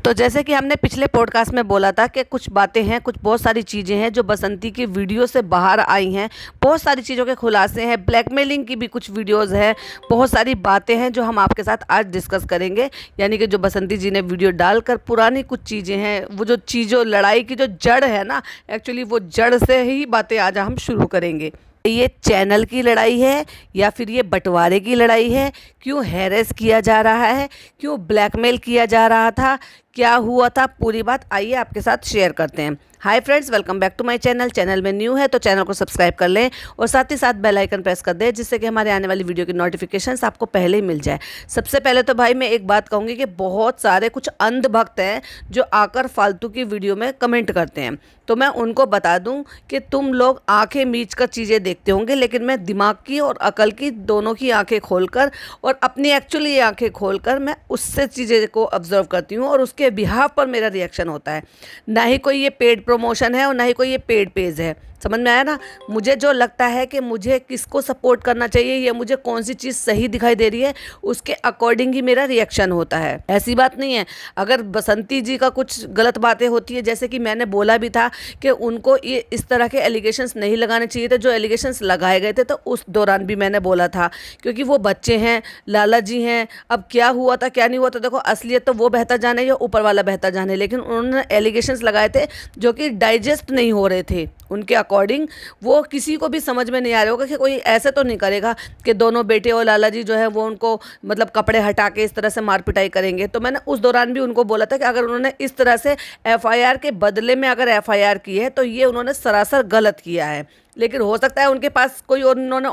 तो जैसे कि हमने पिछले पॉडकास्ट में बोला था कि कुछ बातें हैं, कुछ बहुत सारी चीज़ें हैं जो बसंती की वीडियो से बाहर आई हैं। बहुत सारी चीज़ों के खुलासे हैं, ब्लैकमेलिंग की भी कुछ वीडियोस हैं, बहुत सारी बातें हैं जो हम आपके साथ आज डिस्कस करेंगे। यानी कि जो बसंती जी ने वीडियो डालकर पुरानी कुछ चीज़ें हैं, वो जो चीज़ों लड़ाई की जो जड़ है ना, एक्चुअली वो जड़ से ही बातें आज हम शुरू करेंगे। ये चैनल की लड़ाई है या फिर ये बंटवारे की लड़ाई है? क्यों हैरेस किया जा रहा है? क्यों ब्लैकमेल किया जा रहा था? क्या हुआ था? पूरी बात आइए आपके साथ शेयर करते हैं। Hi friends, welcome back to my channel. Channel में न्यू है तो चैनल को सब्सक्राइब कर लें और साथ ही साथ बेल आइकन प्रेस कर दें, जिससे कि हमारे आने वाली वीडियो की नोटिफिकेशंस आपको पहले ही मिल जाए। सबसे पहले तो भाई मैं एक बात कहूँगी कि बहुत सारे कुछ अंध भक्त हैं जो आकर फालतू की वीडियो में कमेंट करते हैं। तो मैं उनको बता दूं कि तुम लोग आंखें मीच कर चीज़ें देखते होंगे, लेकिन मैं दिमाग की और अकल की दोनों की आंखें खोलकर और अपनी एक्चुअली आंखें खोलकर मैं उससे चीज़ें को ऑब्जर्व करती हूँ और उसके बिहाफ पर मेरा रिएक्शन होता है। ना ही कोई ये पेड प्रमोशन है और ना ही कोई ये पेड पेज है। समझ में आया ना? मुझे जो लगता है कि मुझे किसको सपोर्ट करना चाहिए या मुझे कौन सी चीज़ सही दिखाई दे रही है, उसके अकॉर्डिंग ही मेरा रिएक्शन होता है। ऐसी बात नहीं है अगर बसंती जी का कुछ गलत बातें होती है, जैसे कि मैंने बोला भी था कि उनको ये इस तरह के एलिगेशंस नहीं लगाने चाहिए थे जो एलिगेशंस लगाए गए थे, तो उस दौरान भी मैंने बोला था, क्योंकि वो बच्चे हैं, लाला जी हैं। अब क्या हुआ था क्या नहीं हुआ था, देखो असलियत तो वो बेहतर जाने या ऊपर वाला बेहतर जाने, लेकिन उन्होंने एलिगेशंस लगाए थे जो कि डाइजेस्ट नहीं हो रहे थे उनके अकॉर्डिंग। वो किसी को भी समझ में नहीं आ रहा होगा कि कोई ऐसे तो नहीं करेगा कि दोनों बेटे और लाला जी जो है वो उनको मतलब कपड़े हटा के इस तरह से मार पिटाई करेंगे। तो मैंने उस दौरान भी उनको बोला था कि अगर उन्होंने इस तरह से एफआईआर के बदले में अगर एफआईआर की है तो ये उन्होंने सरासर गलत किया है। लेकिन हो सकता है उनके पास कोई और उन्होंने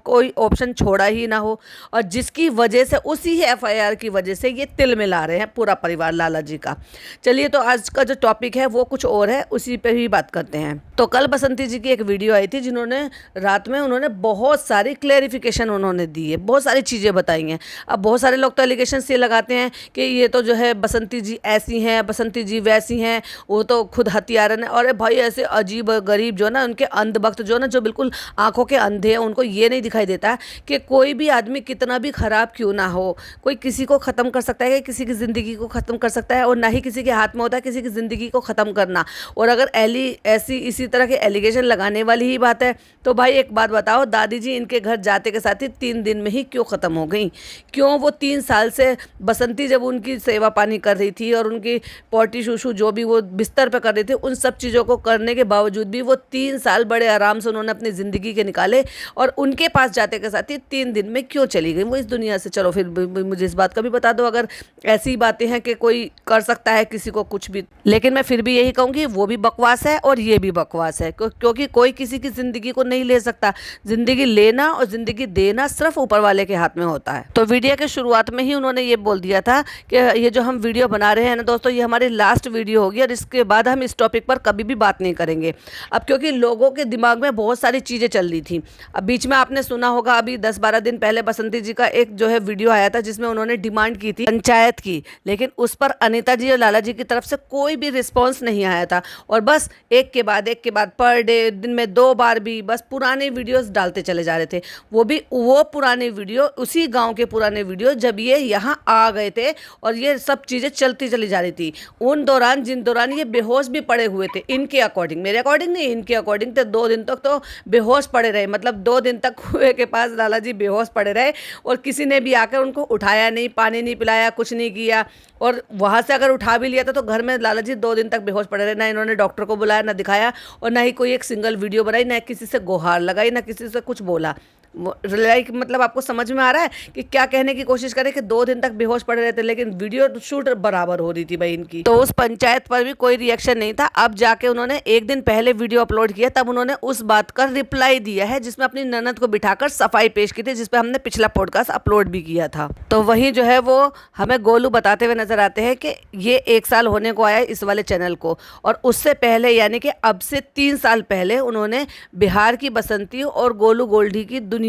कोई ऑप्शन छोड़ा ही ना हो, और जिसकी वजह से उसी ही एफआईआर की वजह से ये तिल मिला रहे हैं पूरा परिवार लाला जी का। चलिए, तो आज का जो टॉपिक है वो कुछ और है, उसी पे ही बात करते हैं। तो कल बसंती जी की एक वीडियो आई थी जिन्होंने रात में उन्होंने बहुत सारी क्लेरिफिकेशन उन्होंने दी है, बहुत सारी चीज़ें बताई हैं। अब बहुत सारे लोग तो एलिगेशन ये लगाते हैं कि ये तो जो है बसंती जी ऐसी हैं, बसंती जी वैसी हैं, वो तो खुद हत्यारन है। और भाई ऐसे अजीब गरीब जो ना उनके अंधभक्त जो ना जो बिल्कुल आंखों के अंधे हैं, उनको ये नहीं दिखाई देता कि कोई भी आदमी कितना भी खराब क्यों ना हो, कोई किसी को ख़त्म कर सकता है, किसी की ज़िंदगी को ख़त्म कर सकता है, और ना ही किसी के हाथ में होता है किसी की ज़िंदगी को ख़त्म करना। और अगर ऐसी इसी तरह के एलिगेशन लगाने वाली ही बात है तो भाई एक बात बताओ, दादी जी इनके घर जाते के साथ ही 3 दिन में ही क्यों ख़त्म हो गई? क्यों वो 3 साल से बसंती जब उनकी सेवा पानी कर रही थी और उनकी पॉटी शूशू जो भी वो बिस्तर पर कर रही थी, उन सब चीज़ों को करने के बावजूद भी वो 3 साल बड़े आराम से उन्होंने अपनी ज़िंदगी के निकाले, और उनके पास जाते के साथ ही 3 दिन में क्यों चली गई वो इस दुनिया से? चलो फिर मुझे इस बात का भी बता दो, अगर ऐसी बातें हैं कि कोई कर सकता है किसी को कुछ भी। लेकिन मैं फिर भी यही कहूँगी वो भी बकवास है और ये भी बकवास है, क्योंकि कोई किसी की ज़िंदगी को नहीं ले सकता। ज़िंदगी लेना और ज़िंदगी देना सिर्फ ऊपर वाले के हाथ में होता है। तो वीडियो के शुरुआत में ही उन्होंने ये बोल दिया था कि ये जो हम वीडियो बना रहे हैं ना दोस्तों, ये हमारी लास्ट वीडियो होगी और इसके बाद हम इस टॉपिक पर कभी भी बात नहीं करेंगे। अब क्योंकि लोगों के दिमाग में बहुत सारी चीज़ें चल रही थी। अब बीच में आपने सुना होगा, अभी 10-12 दिन पहले बसंती जी का एक जो है वीडियो आया था जिसमें उन्होंने डिमांड की थी पंचायत की, लेकिन उस पर अनीता जी और लाला जी की तरफ से कोई भी रिस्पॉन्स नहीं आया था। और बस एक के बाद पर डे, दिन में 2 बार भी बस पुराने वीडियोस डालते चले जा रहे थे। वो पुराने वीडियो, उसी गांव के पुराने वीडियो जब ये यहाँ आ गए थे और ये सब चीज़ें चलती चली जा रही थी। उन दौरान जिन दौरान ये बेहोश भी पड़े हुए थे, इनके अकॉर्डिंग, मेरे अकॉर्डिंग नहीं, इनके अकॉर्डिंग तो 2 दिन तक तो बेहोश पड़े रहे। मतलब 2 दिन तक कुएं के पास लाला जी बेहोश पड़े रहे और किसी ने भी आकर उनको उठाया नहीं, पानी नहीं पिलाया, कुछ नहीं किया। और वहाँ से अगर उठा भी लिया था तो घर में लाला जी 2 दिन तक बेहोश पड़े रहे। ना इन्होंने डॉक्टर को बुलाया, ना दिखाया, और ना ही कोई एक सिंगल वीडियो बनाई, ना किसी से गुहार लगाई, ना किसी से कुछ बोला। लाइक मतलब आपको समझ में आ रहा है कि क्या कहने की कोशिश करें कि 2 दिन तक बेहोश पड़े रहते, लेकिन वीडियो शूट बराबर हो रही थी भाई इनकी। तो उस पंचायत पर भी कोई रिएक्शन नहीं था। अब जाके उन्होंने 1 दिन पहले वीडियो अपलोड किया, तब उन्होंने उस बात का रिप्लाई दिया है जिसमें अपनी ननद को बिठाकर सफाई पेश की थी, जिसपे हमने पिछला पॉडकास्ट अपलोड भी किया था। तो वहीं जो है वो हमें गोलू बताते हुए नजर आते हैं कि ये 1 साल होने को आया इस वाले चैनल को, और उससे पहले यानी कि अब से 3 साल पहले उन्होंने बिहार की बसंती और गोलू गोल्डी की दुनिया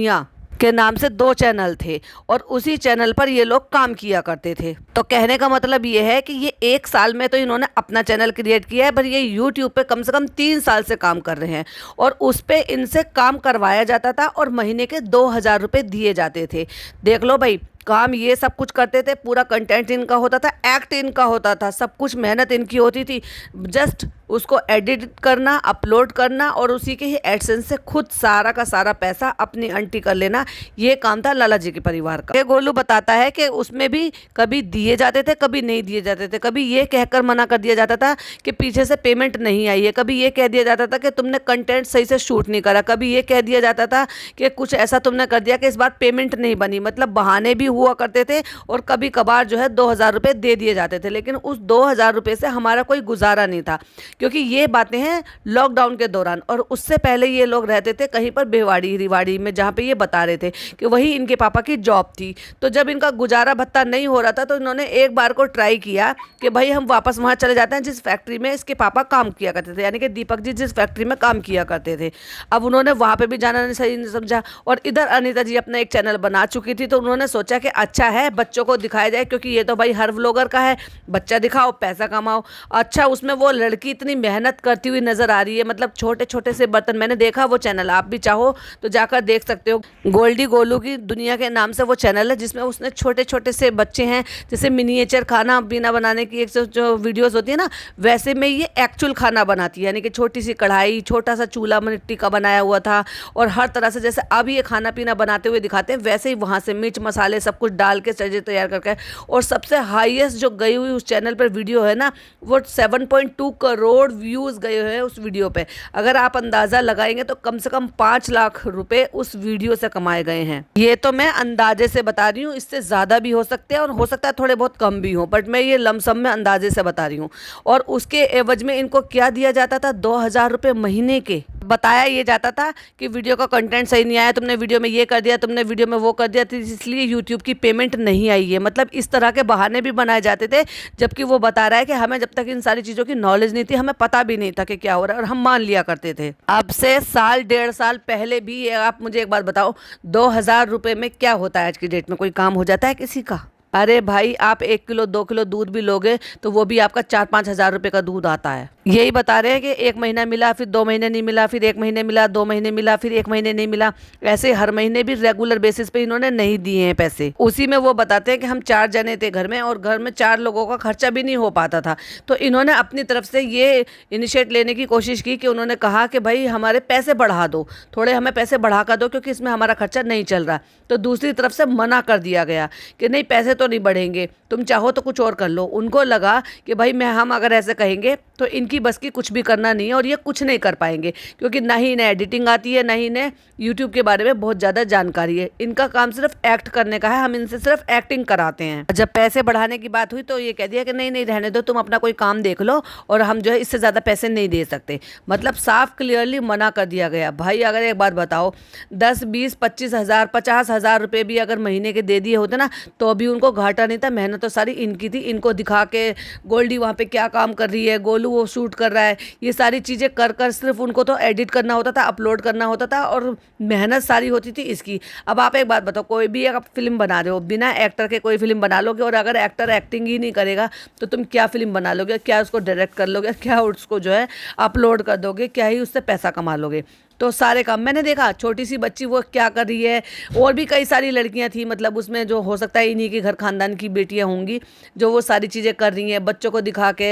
के नाम से 2 चैनल थे, और उसी चैनल पर ये लोग काम किया करते थे। तो कहने का मतलब ये है कि ये 1 साल में तो इन्होंने अपना चैनल क्रिएट किया है, पर ये यूट्यूब पे कम से कम 3 साल से काम कर रहे हैं, और उस पे इनसे काम करवाया जाता था और महीने के 2000 रुपये दिए जाते थे। देख लो भाई, काम ये सब कुछ करते थे, पूरा कंटेंट इनका होता था, एक्ट इनका होता था, सब कुछ मेहनत इनकी होती थी। जस्ट उसको एडिट करना, अपलोड करना और उसी के ही एडसेंस से खुद सारा का सारा पैसा अपनी आंटी कर लेना, ये काम था लाला जी के परिवार का। ये गोलू बताता है कि उसमें भी कभी दिए जाते थे, कभी नहीं दिए जाते थे। कभी ये कहकर मना कर दिया जाता था कि पीछे से पेमेंट नहीं आई है, कभी ये कह दिया जाता था कि तुमने कंटेंट सही से शूट नहीं करा, कभी ये कह दिया जाता था कि कुछ ऐसा तुमने कर दिया कि इस बार पेमेंट नहीं बनी। मतलब बहाने भी हुआ करते थे और कभी कभार जो है 2,000 रुपये दे दिए जाते थे, लेकिन उस 2,000 रुपये से हमारा कोई गुजारा नहीं था, क्योंकि ये बातें हैं लॉकडाउन के दौरान। और उससे पहले ये लोग रहते थे कहीं पर भिवाड़ी रिवाड़ी में, जहाँ पे ये बता रहे थे कि वही इनके पापा की जॉब थी। तो जब इनका गुजारा भत्ता नहीं हो रहा था तो इन्होंने एक बार को ट्राई किया कि भाई हम वापस वहाँ चले जाते हैं जिस फैक्ट्री में इसके पापा काम किया करते थे, यानी कि दीपक जी जिस फैक्ट्री में काम किया करते थे। अब उन्होंने वहाँ पे भी जाना सही नहीं समझा, और इधर अनीता जी अपना एक चैनल बना चुकी थी, तो उन्होंने सोचा कि अच्छा है बच्चों को दिखाया जाए, क्योंकि ये तो भाई हर व्लॉगर का है, बच्चा दिखाओ पैसा कमाओ। अच्छा, उसमें वो लड़की इतनी मेहनत करती हुई नजर आ रही है, मतलब छोटे छोटे से बर्तन, मैंने देखा वो चैनल, आप भी चाहो तो जाकर देख सकते हो। गोल्डी गोलू की दुनिया के नाम से वो चैनल है, जिसमें उसने छोटे छोटे से बच्चे हैं, जैसे मिनिएचर खाना पीना बनाने की एक जो वीडियोस होती है ना, वैसे में ये एक्चुअल खाना बनाती है, यानी कि छोटी सी कढ़ाई, छोटा सा चूल्हा मिट्टी का बनाया हुआ था, और हर तरह से जैसे अब ये खाना पीना बनाते हुए दिखाते हैं वैसे ही वहाँ से मिर्च मसाले सब कुछ डाल के चीज़ें तैयार करके। और सबसे हाईएस्ट जो गई हुई उस चैनल पर वीडियो है ना, वो 7.2 करोड़ व्यूज़ गए हुए हैं उस वीडियो पे। अगर आप अंदाज़ा लगाएंगे तो कम से कम 5 लाख रुपए उस वीडियो से कमाए गए हैं। ये तो मैं अंदाजे से बता रही हूँ, इससे ज़्यादा भी हो सकते हैं और हो सकता है थोड़े बहुत कम भी हो, बट मैं ये लमसम में अंदाजे से बता रही हूँ। और उसके एवज में इनको क्या दिया जाता था, 2,000 रुपये महीने के। बताया ये जाता था कि वीडियो का कंटेंट सही नहीं आया, तुमने वीडियो में ये कर दिया, तुमने वीडियो में वो कर दिया, तो इसलिए यूट्यूब की पेमेंट नहीं आई है। मतलब इस तरह के बहाने भी बनाए जाते थे, जबकि वो बता रहा है कि हमें जब तक इन सारी चीज़ों की नॉलेज नहीं थी, हमें पता भी नहीं था कि क्या हो रहा है, और हम मान लिया करते थे। अब से साल 1.5 साल पहले भी आप मुझे एक बात बताओ, 2,000 रुपये में क्या होता है आज की डेट में? कोई काम हो जाता है किसी का? अरे भाई, आप 1 किलो 2 किलो दूध भी लोगे तो वो भी आपका 4-5 हज़ार रुपये का दूध आता है। यही बता रहे हैं कि 1 महीना मिला, फिर 2 महीने नहीं मिला, फिर 1 महीने मिला, 2 महीने मिला, फिर 1 महीने नहीं मिला। ऐसे हर महीने भी रेगुलर बेसिस पे इन्होंने नहीं दिए हैं पैसे। उसी में वो बताते हैं कि हम 4 जने थे घर में, और घर में 4 लोगों का खर्चा भी नहीं हो पाता था। तो इन्होंने अपनी तरफ से ये इनिशिएट लेने की कोशिश की कि उन्होंने कहा कि भाई हमारे पैसे बढ़ा दो, थोड़े हमें पैसे बढ़ा कर दो, क्योंकि इसमें हमारा खर्चा नहीं चल रहा। तो दूसरी तरफ से मना कर दिया गया कि नहीं, पैसे तो नहीं बढ़ेंगे, तुम चाहो तो कुछ और कर लो। उनको लगा कि भाई हम अगर ऐसे कहेंगे तो इनकी बस की कुछ भी करना नहीं है, और ये कुछ नहीं कर पाएंगे, क्योंकि ना ही इन्हें एडिटिंग आती है, ना ही इन्हें यूट्यूब के बारे में बहुत ज़्यादा जानकारी है। इनका काम सिर्फ एक्ट करने का है, हम इनसे सिर्फ एक्टिंग कराते हैं। जब पैसे बढ़ाने की बात हुई तो ये कह दिया कि नहीं नहीं, रहने दो, तुम अपना कोई काम देख लो, और हम जो है इससे ज़्यादा पैसे नहीं दे सकते। मतलब साफ क्लियरली मना कर दिया गया। भाई अगर एक बात बताओ, 10, 20, 25 हज़ार, 50 हज़ार रुपये भी अगर महीने के दे दिए होते ना, तो भी उनको घाटा नहीं था। मेहनत तो सारी इनकी थी। इनको दिखा के गोल्डी वहाँ पे क्या काम कर रही है, गोलू वो शूट कर रहा है, ये सारी चीज़ें कर कर सिर्फ उनको तो एडिट करना होता था, अपलोड करना होता था, और मेहनत सारी होती थी इसकी। अब आप एक बात बताओ, कोई भी आप फिल्म बना रहे हो, बिना एक्टर के कोई फिल्म बना लोगे, और अगर एक्टर एक्टिंग ही नहीं करेगा तो तुम क्या फिल्म बना लोगे? क्या उसको डायरेक्ट कर लोगे? क्या उसको जो है अपलोड कर दोगे? क्या ही उससे पैसा कमा लोगे? तो सारे काम मैंने देखा। छोटी सी बच्ची वो क्या कर रही है, और भी कई सारी लड़कियां थी, मतलब उसमें जो हो सकता है इन्हीं के घर खानदान की बेटियां होंगी, जो वो सारी चीज़ें कर रही हैं, बच्चों को दिखा के,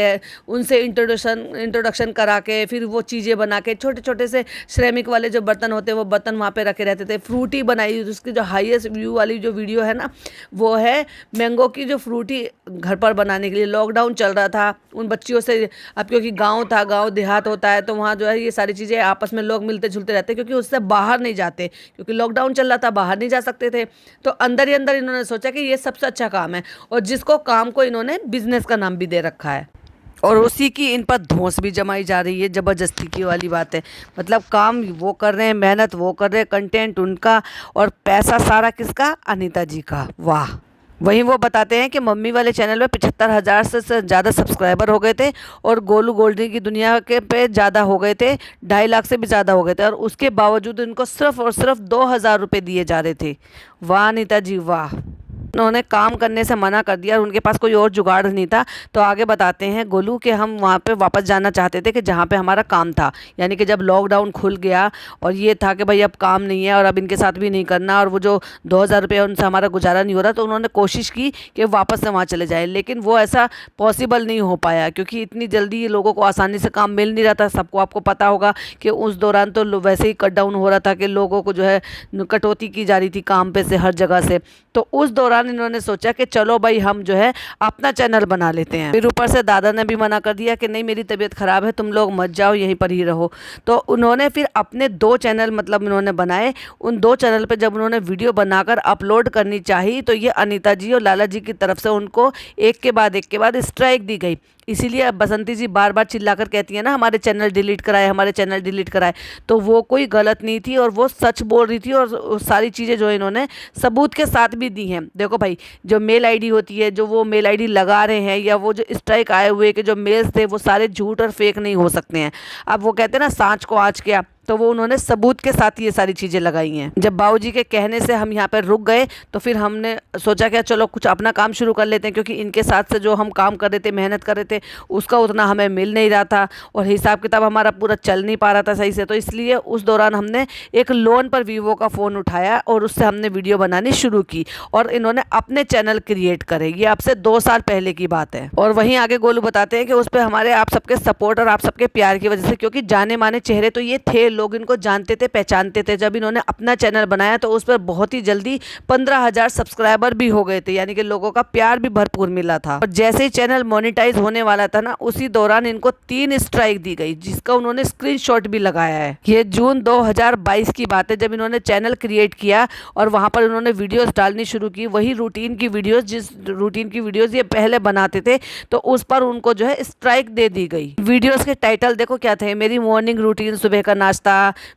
उनसे इंट्रोडक्शन करा के, फिर वो चीज़ें बना के, छोटे छोटे से श्रमिक वाले जो बर्तन होते हैं वो बर्तन वहाँ पे रखे रहते थे। फ्रूटी बनाई, उसकी जो हाईएस्ट व्यू वाली जो वीडियो है ना, वो है मैंगो की जो फ्रूटी घर पर बनाने के लिए। लॉकडाउन चल रहा था, उन बच्चियों से, अब क्योंकि गाँव था, गाँव देहात होता है, तो वहाँ जो है ये सारी चीज़ें आपस में लोग मिलते झुलते रहते, क्योंकि उससे बाहर नहीं जाते, क्योंकि लॉकडाउन चल रहा था, बाहर नहीं जा सकते थे। तो अंदर ही अंदर इन्होंने सोचा कि ये सबसे अच्छा काम है, और जिसको काम को इन्होंने बिजनेस का नाम भी दे रखा है, और उसी की इन पर धौंस भी जमाई जा रही है। ज़बरदस्ती की वाली बात है। मतलब काम वो कर रहे हैं, मेहनत वो कर रहे हैं, कंटेंट उनका, और पैसा सारा किसका? अनीता जी का। वाह। वहीं वो बताते हैं कि मम्मी वाले चैनल में 75,000 से ज़्यादा सब्सक्राइबर हो गए थे, और गोलू गोल्डी की दुनिया के पे ज़्यादा हो गए थे, 2.5 लाख से भी ज़्यादा हो गए थे, और उसके बावजूद उनको सिर्फ और सिर्फ 2,000 रुपये दिए जा रहे थे। वाह अनीता जी वाह। उन्होंने काम करने से मना कर दिया और उनके पास कोई और जुगाड़ नहीं था। तो आगे बताते हैं गोलू कि हम वहाँ पे वापस जाना चाहते थे कि जहाँ पे हमारा काम था, यानी कि जब लॉकडाउन खुल गया और ये था कि भाई अब काम नहीं है और अब इनके साथ भी नहीं करना, और वो जो 2,000 रुपये उनसे हमारा गुजारा नहीं हो रहा, तो उन्होंने कोशिश की कि वापस से वहाँ चले जाए, लेकिन वो ऐसा पॉसिबल नहीं हो पाया क्योंकि इतनी जल्दी ये लोगों को आसानी से काम मिल नहीं रहा था। सबको आपको पता होगा कि उस दौरान तो वैसे ही कट डाउन हो रहा था कि लोगों को जो है कटौती की जा रही थी काम पे से हर जगह से। तो उस दौरान इन्होंने सोचा कि चलो भाई हम जो है अपना चैनल बना लेते हैं। फिर ऊपर से दादा ने भी मना कर दिया कि नहीं मेरी तबीयत ख़राब है, तुम लोग मत जाओ, यहीं पर ही रहो। तो उन्होंने फिर अपने 2 चैनल मतलब इन्होंने बनाए। उन 2 चैनल पे जब उन्होंने वीडियो बनाकर अपलोड करनी चाहिए तो ये अनीता जी और लाला जी की तरफ से उनको एक के बाद स्ट्राइक दी गई। इसीलिए अब बसंती जी बार बार चिल्लाकर कहती है ना हमारे चैनल डिलीट कराए, हमारे चैनल डिलीट कराए। तो वो कोई गलत नहीं थी और वो सच बोल रही थी, और सारी चीज़ें जो इन्होंने सबूत के साथ भी दी हैं। देखो भाई, जो मेल आईडी होती है, जो वो मेल आईडी लगा रहे हैं या वो जो स्ट्राइक आए हुए के जो मेल्स थे, वो सारे झूठ और फेक नहीं हो सकते हैं। अब वो कहते हैं ना सांच को आँच किया, तो वो उन्होंने सबूत के साथ ये सारी चीज़ें लगाई हैं। जब बाबूजी के कहने से हम यहाँ पर रुक गए तो फिर हमने सोचा कि चलो कुछ अपना काम शुरू कर लेते हैं, क्योंकि इनके साथ से जो हम काम कर रहे थे, मेहनत कर रहे थे, उसका उतना हमें मिल नहीं रहा था और हिसाब किताब हमारा पूरा चल नहीं पा रहा था सही से। तो इसलिए उस दौरान हमने एक लोन पर वीवो का फ़ोन उठाया और उससे हमने वीडियो बनानी शुरू की और इन्होंने अपने चैनल क्रिएट करे। ये अब से 2 साल पहले की बात है। और वहीं आगे गोलू बताते हैं कि उस पर हमारे आप सबके सपोर्ट और आप सबके प्यार की वजह से, क्योंकि जाने माने चेहरे तो ये थे, लोग इनको जानते थे, पहचानते थे। जब इन्होंने अपना चैनल बनाया तो उस पर बहुत ही जल्दी 15,000 सब्सक्राइबर भी हो गए थे, यानी कि लोगों का प्यार भी भरपूर मिला था। और जैसे ही चैनल मोनेटाइज होने वाला था ना, उसी दौरान इनको 3 स्ट्राइक दी गई, जिसका उन्होंने स्क्रीनशॉट भी लगाया है। ये जून 2022 की बात है, जब इन्होंने चैनल क्रिएट किया और वहां पर उन्होंने वीडियोस डालनी शुरू की, वही रूटीन की वीडियोस, जिस रूटीन की वीडियोस ये पहले बनाते थे, तो उस पर उनको जो है स्ट्राइक दे दी गई। वीडियोस के टाइटल देखो क्या थे, मेरी मॉर्निंग रूटीन, सुबह का नाश्ता,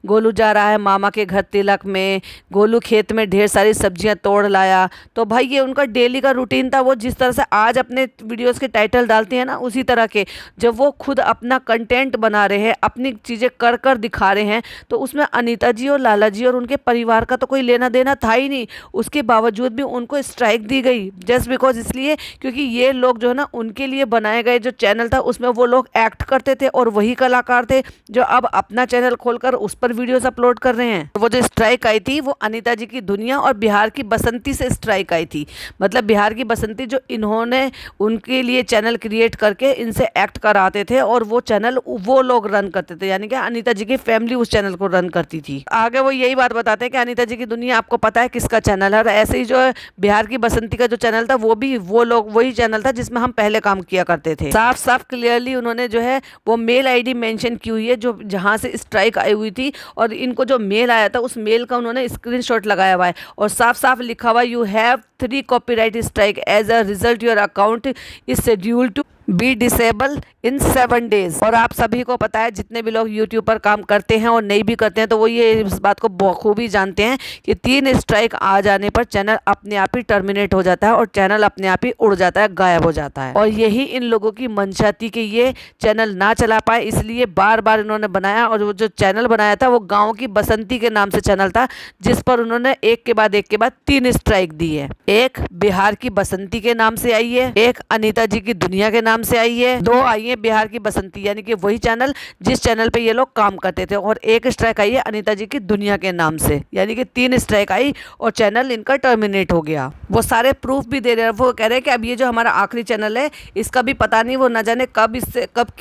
गोलू जा रहा है मामा के घर तिलक में, गोलू खेत में ढेर सारी सब्जियां तोड़ लाया। तो भाई ये उनका डेली का रूटीन था। वो जिस तरह से आज अपने वीडियोस के टाइटल डालते हैं ना, उसी तरह के जब वो खुद अपना कंटेंट बना रहे हैं, अपनी चीज़ें कर कर दिखा रहे हैं, तो उसमें अनीता जी और लाला जी और उनके परिवार का तो कोई लेना देना था ही नहीं। उसके बावजूद भी उनको स्ट्राइक दी गई, जस्ट बिकॉज इसलिए क्योंकि ये लोग जो है ना, उनके लिए बनाए गए जो चैनल था उसमें वो लोग एक्ट करते थे और वही कलाकार थे जो अब अपना चैनल खोलकर उस पर वीडियोस अपलोड कर रहे हैं। वो जो स्ट्राइक आई थी वो अनीता जी की दुनिया और बिहार की बसंती से स्ट्राइक आई थी। मतलब बिहार की बसंती जो इन्होंने उनके लिए चैनल क्रिएट करके इनसे एक्ट कराते थे और वो चैनल वो लोग रन करते थे, यानी कि अनीता जी की फैमिली उस चैनल को रन करती थी। आगे वो यही बात बताते हैं कि अनीता जी की दुनिया आपको पता है किसका चैनल है, और ऐसे ही जो बिहार की बसंती का जो चैनल था वो भी वो लोग वही चैनल था जिसमें हम पहले काम किया करते थे। साफ साफ क्लियरली उन्होंने जो है वो मेल आईडी मेंशन की हुई है जो जहां से स्ट्राइक आई हुई थी, और इनको जो मेल आया था उस मेल का उन्होंने स्क्रीनशॉट लगाया हुआ है और साफ साफ लिखा हुआ you have 3 copyright strike as a result your account is scheduled to be disable in 7 days. और आप सभी को पता है, जितने भी लोग यूट्यूब पर काम करते हैं और नहीं भी करते हैं, तो वो ये इस बात को बखूबी जानते हैं कि 3 स्ट्राइक आ जाने पर चैनल अपने आप ही टर्मिनेट हो जाता है और चैनल अपने आप ही उड़ जाता है, गायब हो जाता है। और यही इन लोगों की मंशा थी कि ये चैनल ना चला पाए, इसलिए बार बार इन्होंने बनाया। और वो जो चैनल बनाया था वो गाँव की बसंती के नाम से चैनल था, जिस पर उन्होंने एक के बाद 3 स्ट्राइक दी है। एक बिहार की बसंती के नाम से आई है, एक अनीता जी की दुनिया के नाम से आई है, 2 आई है बिहार की बसंती, यानी कि वही चैनल जिस चैनल पे ये लोग काम करते थे, और एक स्ट्राइक आई है अनीता जी की दुनिया के नाम से, यानी कि 3 स्ट्राइक आई और चैनल इनका टर्मिनेट हो गया। वो सारे प्रूफ भी दे रहे हैं। वो कह रहे हैं कि अब ये जो हमारा आखिरी चैनल है इसका भी पता नहीं, वो न जाने कब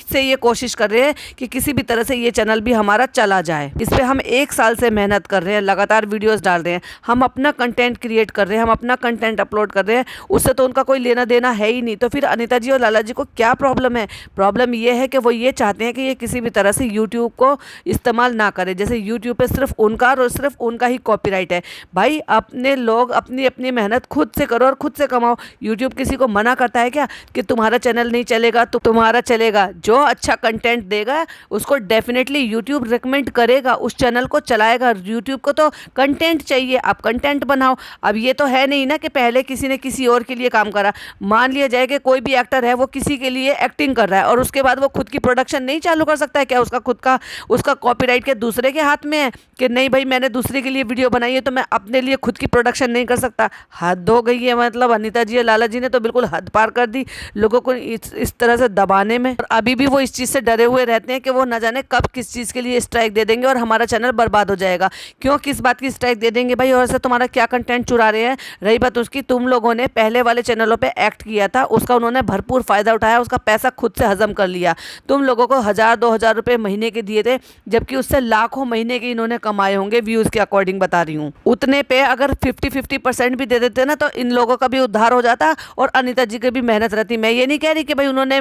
से ये कोशिश कर रहे हैं कि किसी भी तरह से ये चैनल भी हमारा चला जाए। इस पर हम 1 साल से मेहनत कर रहे हैं, लगातार वीडियोस डाल रहे हैं, हम अपना कंटेंट क्रिएट कर रहे हैं, हम अपना कंटेंट अपलोड कर रहे हैं, उससे तो उनका कोई लेना देना है ही नहीं। तो फिर अनीता जी और लाला जी को क्या प्रॉब्लम है? प्रॉब्लम ये है कि वो ये चाहते हैं कि ये किसी भी तरह से यूट्यूब को इस्तेमाल ना करे, जैसे यूट्यूब पे सिर्फ उनका और सिर्फ उनका ही कॉपीराइट है। भाई अपने लोग अपनी अपनी मेहनत खुद से करो और खुद से कमाओ। यूट्यूब किसी को मना करता है क्या कि तुम्हारा चैनल नहीं चलेगा तो तुम्हारा चलेगा? जो अच्छा कंटेंट देगा उसको डेफिनेटली यूट्यूब रिकमेंड करेगा, उस चैनल को चलाएगा। यूट्यूब को तो कंटेंट चाहिए, आप कंटेंट बनाओ। अब ये तो है नहीं ना कि कि पहले किसी ने किसी और के लिए काम करा। मान लिया जाए कि कोई भी एक्टर है वो किसी के लिए एक्टिंग कर रहा है और उसके बाद वो खुद की प्रोडक्शन नहीं चालू कर सकता है क्या? उसका खुद का उसका कॉपीराइट के दूसरे के हाथ में है कि नहीं भाई मैंने दूसरे के लिए वीडियो बनाई है तो मैं अपने लिए खुद की प्रोडक्शन नहीं कर सकता। हद हो गई है, मतलब अनीता जी और लाला जी ने तो बिल्कुल हद पार कर दी लोगों को इस तरह से दबाने में। और अभी भी वो इस चीज़ से डरे हुए रहते हैं कि वो न जाने कब किस चीज़ के लिए स्ट्राइक दे देंगे और हमारा चैनल बर्बाद हो जाएगा। क्यों, किस बात की स्ट्राइक दे देंगे भाई? और से तुम्हारा क्या कंटेंट चुरा रहे हैं? रही बात उसकी, तुम लोगों ने पहले वाले चैनलों पे एक्ट किया था, उसका उन्होंने भरपूर फायदा उठाया, उसका पैसा खुद से हजम कर लिया। तुम लोगों को 1000-2000 रुपए महीने के दिए थे, जबकि उससे लाखों महीने के इन्होंने कमाए होंगे, व्यूज के अकॉर्डिंग बता रही हूँ। उतने पे अगर 50-50% भी दे देते ना तो इन लोगों का भी उद्धार हो जाता और अनीता जी की भी मेहनत रहती। मैं ये नहीं कह रही कि भाई उन्होंने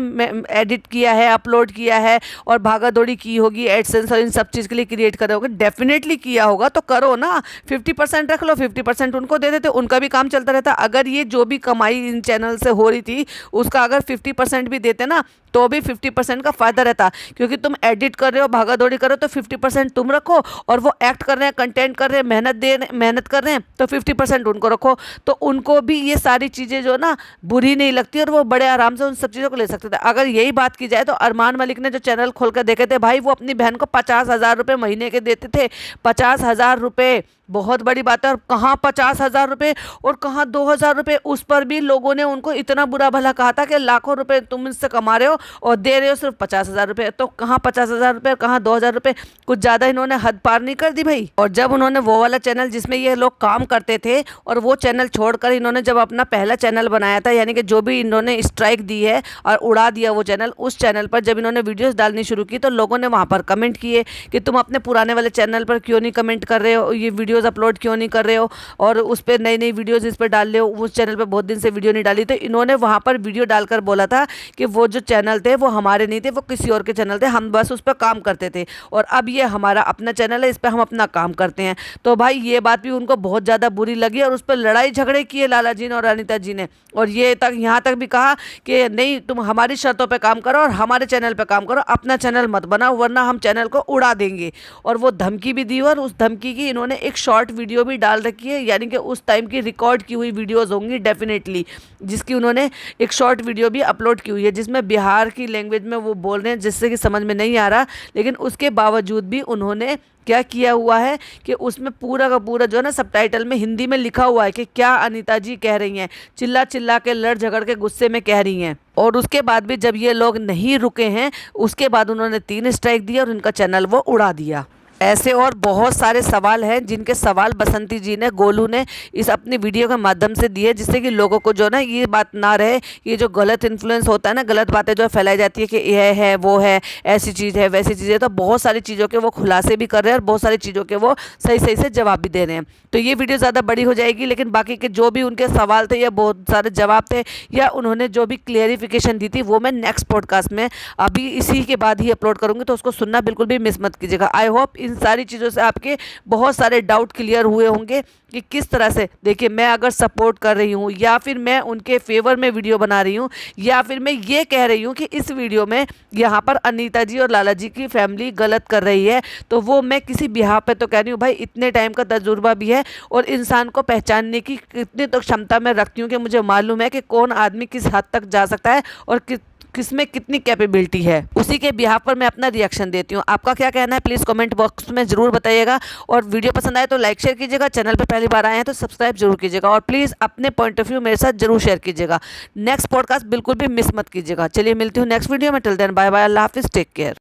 एडिट किया है, अपलोड किया है और भागा दौड़ी की होगी, एडसेंस और इन सब चीज़ के लिए क्रिएट करे होगे। डेफिनेटली किया होगा तो करो ना, 50% रख लो, 50% उनको दे देते, उनका भी काम चलता रहता। अगर ये जो भी कमाई इन चैनल से हो रही थी उसका अगर 50% भी देते ना तो भी 50% का फायदा रहता, क्योंकि तुम एडिट कर रहे हो, भागा दौड़ी कर रहे हो तो 50% तुम रखो और वो एक्ट कर रहे हैं, कंटेंट कर रहे हैं, मेहनत कर रहे हैं तो 50% उनको रखो। तो उनको भी ये सारी चीज़ें जो ना बुरी नहीं लगती और वो बड़े आराम से उन सब चीज़ों को ले सकते थे। अगर यही बात की जाए तो अरमान मलिक ने जो चैनल खोल कर देखे थे भाई, वो अपनी बहन को 50,000 रुपये महीने के देते थे। 50,000 रुपये बहुत बड़ी बात है। और कहाँ 50,000 रुपये और कहाँ 2,000 रुपये, उस पर भी लोगों ने उनको इतना बुरा भला कहा था कि लाखों रुपए तुम इससे कमा रहे हो और दे रहे हो सिर्फ 50,000 रुपये। तो कहाँ 50,000 रुपये, कहाँ 2,000 रुपये, कुछ ज़्यादा इन्होंने हद पार नहीं कर दी भाई? और जब उन्होंने वो वाला चैनल जिसमें ये लोग काम करते थे और वो चैनल छोड़कर इन्होंने जब अपना पहला चैनल बनाया था, यानी कि जो भी इन्होंने स्ट्राइक दी है और उड़ा दिया वो चैनल, उस चैनल पर जब इन्होंने वीडियोस डालनी शुरू की तो लोगों ने वहाँ पर कमेंट किए कि तुम अपने पुराने वाले चैनल पर क्यों नहीं कमेंट कर रहे हो, ये वीडियोस अपलोड क्यों नहीं कर रहे हो और उस पर नई नई वीडियोस इस पर डाल रहे हो, उस चैनल पर बहुत दिन से वीडियो नहीं डाली। तो इन्होंने वहाँ पर वीडियो डालकर बोला था कि वो जो चैनल थे वो हमारे नहीं थे, वो किसी और के चैनल थे, हम बस उस पर काम करते थे और अब ये हमारा अपना चैनल है, इस पर हम अपना काम करते हैं। तो भाई ये बात भी उनको बहुत ज़्यादा बुरी लगी और उस पर लड़ाई झगड़े किए लाला जी ने और अनीता जी ने, और ये तक यहाँ तक भी कहा कि नहीं तुम हमारी शर्तों पे काम करो और हमारे चैनल पे काम करो, अपना चैनल मत बनाओ वरना हम चैनल को उड़ा देंगे। और वो धमकी भी दी और उस धमकी की इन्होंने एक शॉर्ट वीडियो भी डाल रखी है, यानी कि उस टाइम की रिकॉर्ड की हुई वीडियोज़ होंगी डेफिनेटली, जिसकी उन्होंने एक शॉर्ट वीडियो भी अपलोड की हुई है जिसमें बिहार की लैंग्वेज में वो बोल रहे हैं जिससे कि समझ में नहीं आ रहा, लेकिन उसके बावजूद भी उन्होंने क्या किया हुआ है कि उसमें पूरा का पूरा जो है ना सबटाइटल में हिंदी में लिखा हुआ है कि क्या अनीता जी कह रही हैं, चिल्ला चिल्ला के लड़ झगड़ के गुस्से में कह रही हैं। और उसके बाद भी जब ये लोग नहीं रुके हैं उसके बाद उन्होंने 3 स्ट्राइक दिया और उनका चैनल वो उड़ा दिया। ऐसे और बहुत सारे सवाल हैं जिनके सवाल बसंती जी ने, गोलू ने इस अपनी वीडियो के माध्यम से दिए, जिससे कि लोगों को जो ना ये बात ना रहे, ये जो गलत इन्फ्लुएंस होता है ना, गलत बातें जो फैलाई जाती है कि यह है वो है, ऐसी चीज़ है वैसी चीज़ है, तो बहुत सारी चीज़ों के वो खुलासे भी कर रहे हैं और बहुत सारी चीज़ों के वो सही सही से जवाब भी दे रहे हैं। तो ये वीडियो ज़्यादा बड़ी हो जाएगी, लेकिन बाकी के जो भी उनके सवाल थे या बहुत सारे जवाब थे या उन्होंने जो भी क्लियरिफिकेशन दी थी वो मैं नेक्स्ट पॉडकास्ट में अभी इसी के बाद ही अपलोड करूँगी, तो उसको सुनना बिल्कुल भी मिस मत कीजिएगा। आई होप इन सारी चीज़ों से आपके बहुत सारे डाउट क्लियर हुए होंगे कि किस तरह से, देखिए मैं अगर सपोर्ट कर रही हूँ या फिर मैं उनके फेवर में वीडियो बना रही हूँ या फिर मैं ये कह रही हूँ कि इस वीडियो में यहाँ पर अनीता जी और लाला जी की फैमिली गलत कर रही है, तो वो मैं किसी बिहार पे तो कह रही हूँ भाई, इतने टाइम का तजुर्बा भी है और इंसान को पहचानने की कितनी तो क्षमता मैं रखती हूँ कि मुझे मालूम है कि कौन आदमी किस हद तक जा सकता है और किसमें कितनी कैपेबिलिटी है। उसी के बिहाफ पर मैं अपना रिएक्शन देती हूँ। आपका क्या कहना है प्लीज़ कमेंट बॉक्स में ज़रूर बताइएगा और वीडियो पसंद आए तो लाइक शेयर कीजिएगा, चैनल पर पहली बार आए हैं तो सब्सक्राइब जरूर कीजिएगा और प्लीज़ अपने पॉइंट ऑफ व्यू मेरे साथ जरूर शेयर कीजिएगा। नेक्स्ट पॉडकास्ट बिल्कुल भी मिस मत कीजिएगा। चलिए मिलती हूँ नेक्स्ट वीडियो में, टिल देन बाय बाय, अल्लाह हाफिज़, टेक केयर।